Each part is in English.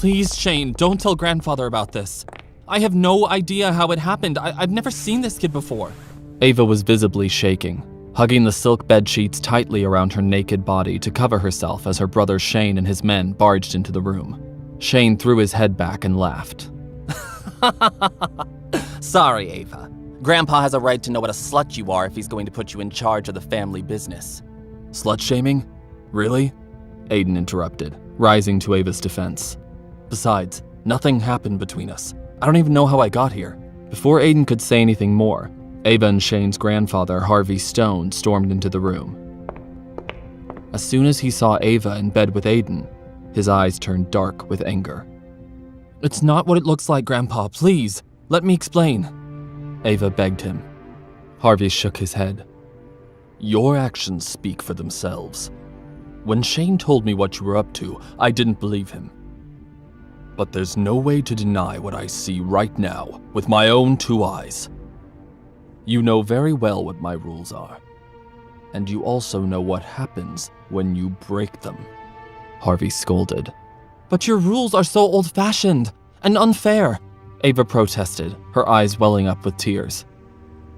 Please, Shane, don't tell Grandfather about this. I have no idea how it happened. I've never seen this kid before. Ava was visibly shaking, hugging the silk bed sheets tightly around her naked body to cover herself as her brother Shane and his men barged into the room. Shane threw his head back and laughed. Sorry, Ava. Grandpa has a right to know what a slut you are if he's going to put you in charge of the family business. Slut-shaming? Really? Aiden interrupted, rising to Ava's defense. Besides, nothing happened between us. I don't even know how I got here. Before Aiden could say anything more, Ava and Shane's grandfather, Harvey Stone, stormed into the room. As soon as he saw Ava in bed with Aiden, his eyes turned dark with anger. It's not what it looks like, Grandpa. Please, let me explain. Ava begged him. Harvey shook his head. Your actions speak for themselves. When Shane told me what you were up to, I didn't believe him. But there's no way to deny what I see right now with my own 2 eyes. You know very well what my rules are. And you also know what happens when you break them. Harvey scolded. But your rules are so old-fashioned and unfair, Ava protested, her eyes welling up with tears.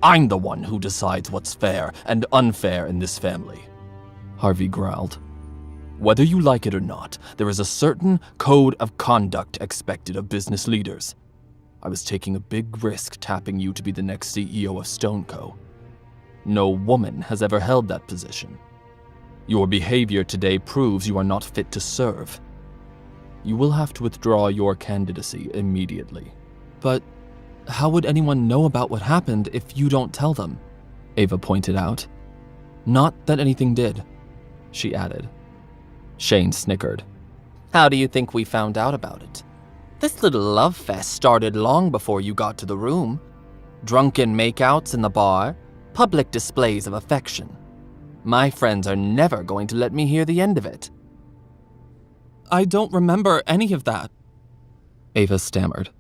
I'm the one who decides what's fair and unfair in this family, Harvey growled. Whether you like it or not, there is a certain code of conduct expected of business leaders. I was taking a big risk tapping you to be the next CEO of StoneCo. No woman has ever held that position. Your behavior today proves you are not fit to serve. You will have to withdraw your candidacy immediately. But how would anyone know about what happened if you don't tell them? Ava pointed out. Not that anything did, she added. Shane snickered. How do you think we found out about it? This little love fest started long before you got to the room. Drunken makeouts in the bar, public displays of affection. My friends are never going to let me hear the end of it. I don't remember any of that, Ava stammered.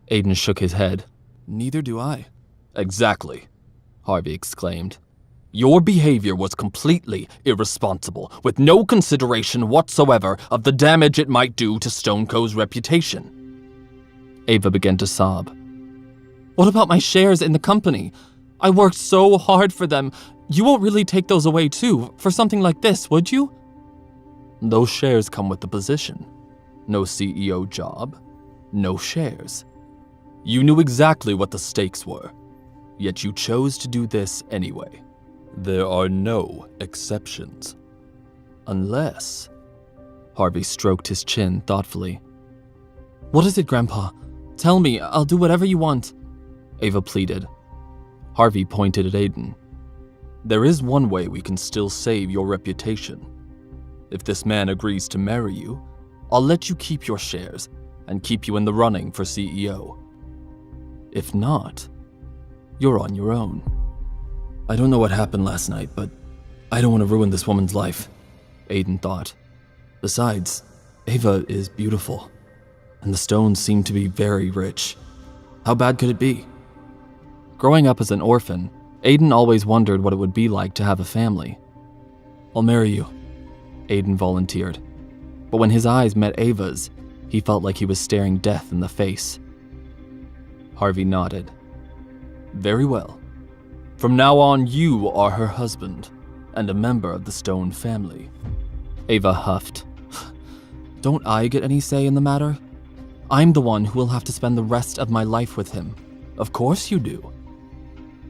Aiden shook his head. Neither do I. Exactly, Harvey exclaimed. Your behavior was completely irresponsible, with no consideration whatsoever of the damage it might do to StoneCo's reputation. Ava began to sob. What about my shares in the company? I worked so hard for them. You won't really take those away too, for something like this, would you? Those shares come with the position. No CEO job, no shares. You knew exactly what the stakes were, yet you chose to do this anyway. There are no exceptions. Unless... Harvey stroked his chin thoughtfully. What is it, Grandpa? Tell me, I'll do whatever you want, Ava pleaded. Harvey pointed at Aiden. There is one way we can still save your reputation. If this man agrees to marry you, I'll let you keep your shares and keep you in the running for CEO. If not, you're on your own. I don't know what happened last night, but I don't want to ruin this woman's life, Aiden thought. Besides, Ava is beautiful, and the Stones seem to be very rich. How bad could it be? Growing up as an orphan, Aiden always wondered what it would be like to have a family. I'll marry you, Aiden volunteered. But when his eyes met Ava's, he felt like he was staring death in the face. Harvey nodded. Very well. From now on, you are her husband, and a member of the Stone family. Ava huffed. Don't I get any say in the matter? I'm the one who will have to spend the rest of my life with him. Of course you do.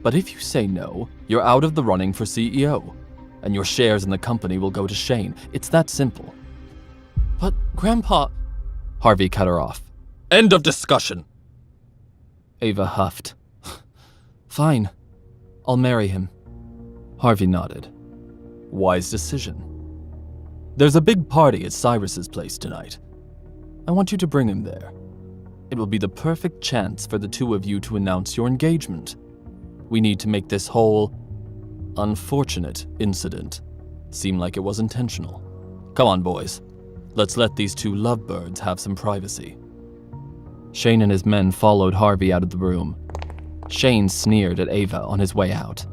But if you say no, you're out of the running for CEO, and your shares in the company will go to Shane. It's that simple. But, Grandpa... Harvey cut her off. End of discussion! Ava huffed. Fine. I'll marry him. Harvey nodded. Wise decision. There's a big party at Cyrus's place tonight. I want you to bring him there. It will be the perfect chance for the two of you to announce your engagement. We need to make this whole unfortunate incident seem like it was intentional. Come on, boys. Let's let these two lovebirds have some privacy. Shane and his men followed Harvey out of the room. Shane sneered at Ava on his way out.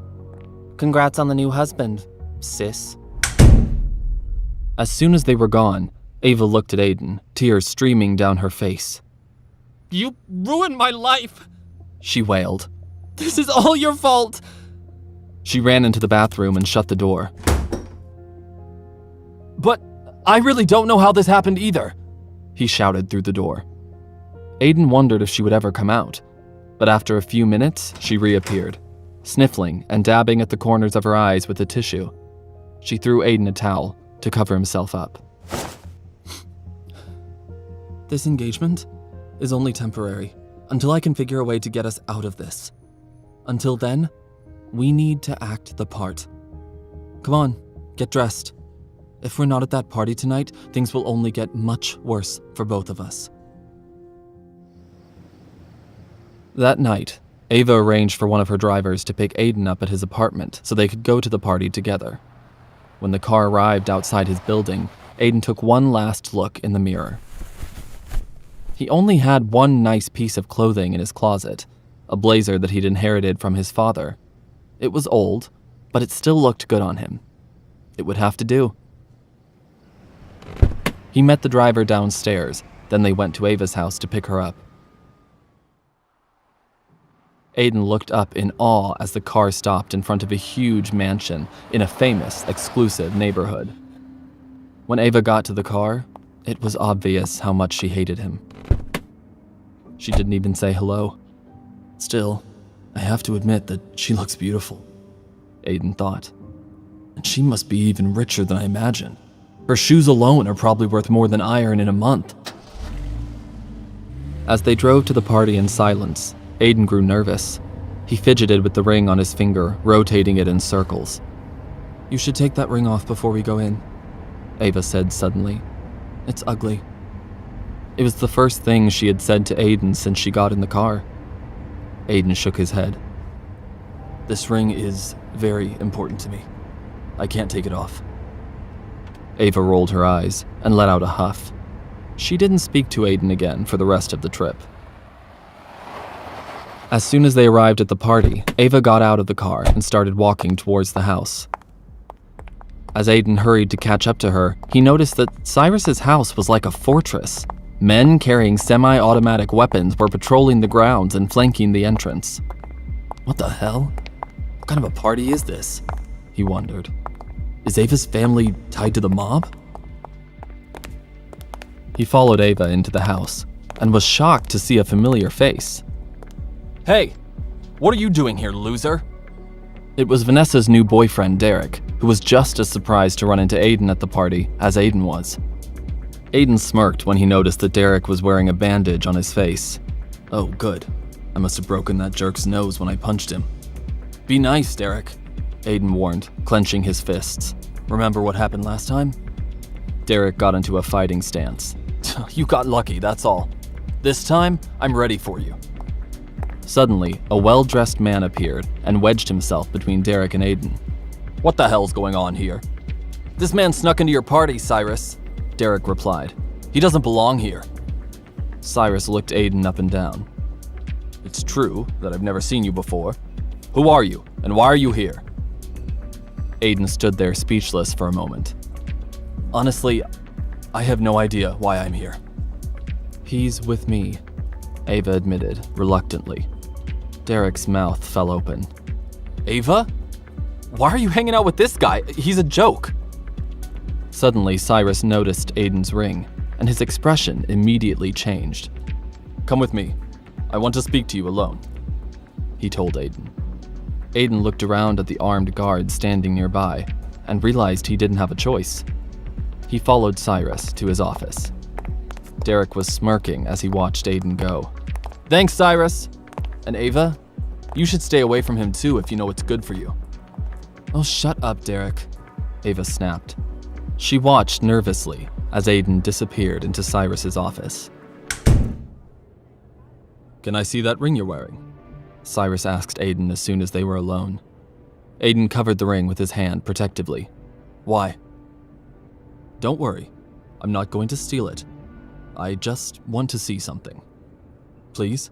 Congrats on the new husband, sis. As soon as they were gone, Ava looked at Aiden, tears streaming down her face. "You ruined my life," she wailed. "This is all your fault." She ran into the bathroom and shut the door. "But I really don't know how this happened either," he shouted through the door. Aiden wondered if she would ever come out, but after a few minutes, she reappeared, sniffling and dabbing at the corners of her eyes with a tissue. She threw Aiden a towel to cover himself up. "This engagement is only temporary, until I can figure a way to get us out of this. Until then, we need to act the part. Come on, get dressed. If we're not at that party tonight, things will only get much worse for both of us." That night, Ava arranged for one of her drivers to pick Aiden up at his apartment so they could go to the party together. When the car arrived outside his building, Aiden took one last look in the mirror. He only had one nice piece of clothing in his closet, a blazer that he'd inherited from his father. It was old, but it still looked good on him. It would have to do. He met the driver downstairs, then they went to Ava's house to pick her up. Aiden looked up in awe as the car stopped in front of a huge mansion in a famous, exclusive neighborhood. When Ava got to the car, it was obvious how much she hated him. She didn't even say hello. Still, I have to admit that she looks beautiful, Aiden thought. And she must be even richer than I imagined. Her shoes alone are probably worth more than I earn in a month. As they drove to the party in silence, Aiden grew nervous. He fidgeted with the ring on his finger, rotating it in circles. "You should take that ring off before we go in," Ava said suddenly. "It's ugly." It was the first thing she had said to Aiden since she got in the car. Aiden shook his head. "This ring is very important to me. I can't take it off." Ava rolled her eyes and let out a huff. She didn't speak to Aiden again for the rest of the trip. As soon as they arrived at the party, Ava got out of the car and started walking towards the house. As Aiden hurried to catch up to her, he noticed that Cyrus's house was like a fortress. Men carrying semi-automatic weapons were patrolling the grounds and flanking the entrance. "What the hell? What kind of a party is this?" he wondered. "Is Ava's family tied to the mob?" He followed Ava into the house and was shocked to see a familiar face. "Hey, what are you doing here, loser?" It was Vanessa's new boyfriend, Derek, who was just as surprised to run into Aiden at the party as Aiden was. Aiden smirked when he noticed that Derek was wearing a bandage on his face. "Oh, good. I must have broken that jerk's nose when I punched him." "Be nice, Derek," Aiden warned, clenching his fists. "Remember what happened last time?" Derek got into a fighting stance. "You got lucky, that's all. This time, I'm ready for you." Suddenly, a well-dressed man appeared and wedged himself between Derek and Aiden. "What the hell's going on here?" "This man snuck into your party, Cyrus," Derek replied. "He doesn't belong here." Cyrus looked Aiden up and down. "It's true that I've never seen you before. Who are you, and why are you here?" Aiden stood there speechless for a moment. "Honestly, I have no idea why I'm here." "He's with me," Ava admitted, reluctantly. Derek's mouth fell open. "Ava? Why are you hanging out with this guy? He's a joke." Suddenly, Cyrus noticed Aiden's ring, and his expression immediately changed. "Come with me. I want to speak to you alone," he told Aiden. Aiden looked around at the armed guard standing nearby and realized he didn't have a choice. He followed Cyrus to his office. Derek was smirking as he watched Aiden go. "Thanks, Cyrus. And Ava, you should stay away from him too if you know what's good for you." "Oh, shut up, Derek," Ava snapped. She watched nervously as Aiden disappeared into Cyrus's office. "Can I see that ring you're wearing?" Cyrus asked Aiden as soon as they were alone. Aiden covered the ring with his hand protectively. "Why?" "Don't worry. I'm not going to steal it. I just want to see something. Please?"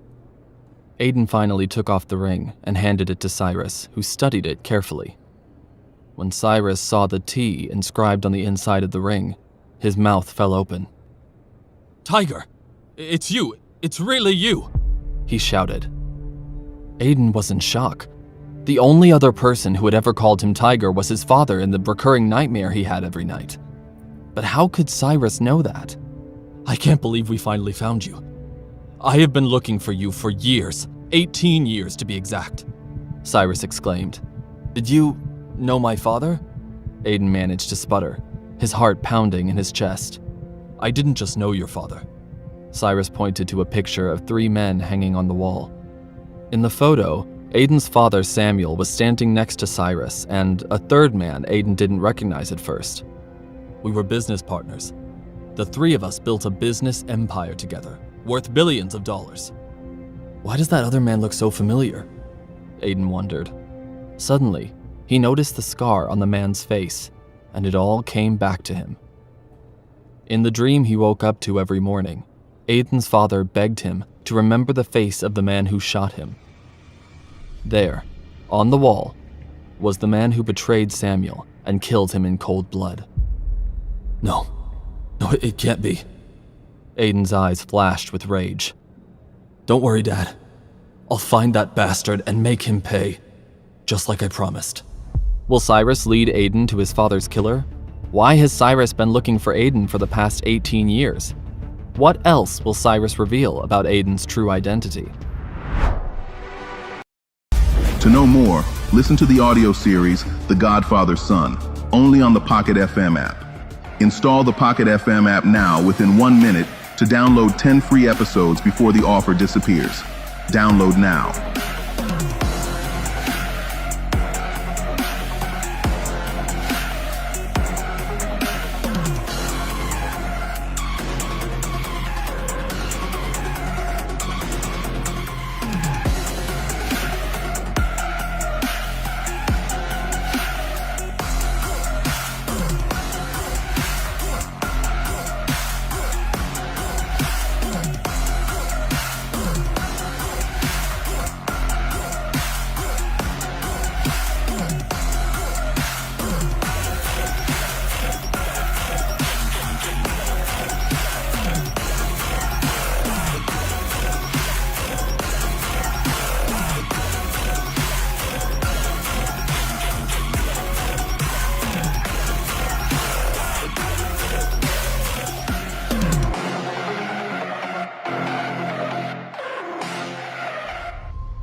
Aiden finally took off the ring and handed it to Cyrus, who studied it carefully. When Cyrus saw the T inscribed on the inside of the ring, His mouth fell open. Tiger! It's you! It's really you! He shouted. Aiden was in shock. The only other person who had ever called him Tiger was his father in the recurring nightmare he had every night. But how could Cyrus know that? I can't believe we finally found you. I have been looking for you for years, 18 years to be exact, Cyrus exclaimed. Did you know my father? Aiden managed to sputter, his heart pounding in his chest. I didn't just know your father. Cyrus pointed to a picture of 3 men hanging on the wall. In the photo, Aiden's father Samuel was standing next to Cyrus and a 3rd man Aiden didn't recognize at first. We were business partners. The 3 of us built a business empire together, worth billions of dollars. Why does that other man look so familiar? Aiden wondered. Suddenly, he noticed the scar on the man's face, and it all came back to him. In the dream he woke up to every morning, Aiden's father begged him to remember the face of the man who shot him. There, on the wall, was the man who betrayed Samuel and killed him in cold blood. No, it can't be. Aiden's eyes flashed with rage. Don't worry, Dad. I'll find that bastard and make him pay, just like I promised. Will Cyrus lead Aiden to his father's killer? Why has Cyrus been looking for Aiden for the past 18 years? What else will Cyrus reveal about Aiden's true identity? To know more, listen to the audio series, The Godfather's Son, only on the Pocket FM app. Install the Pocket FM app now within 1 minute to download 10 free episodes before the offer disappears. Download now.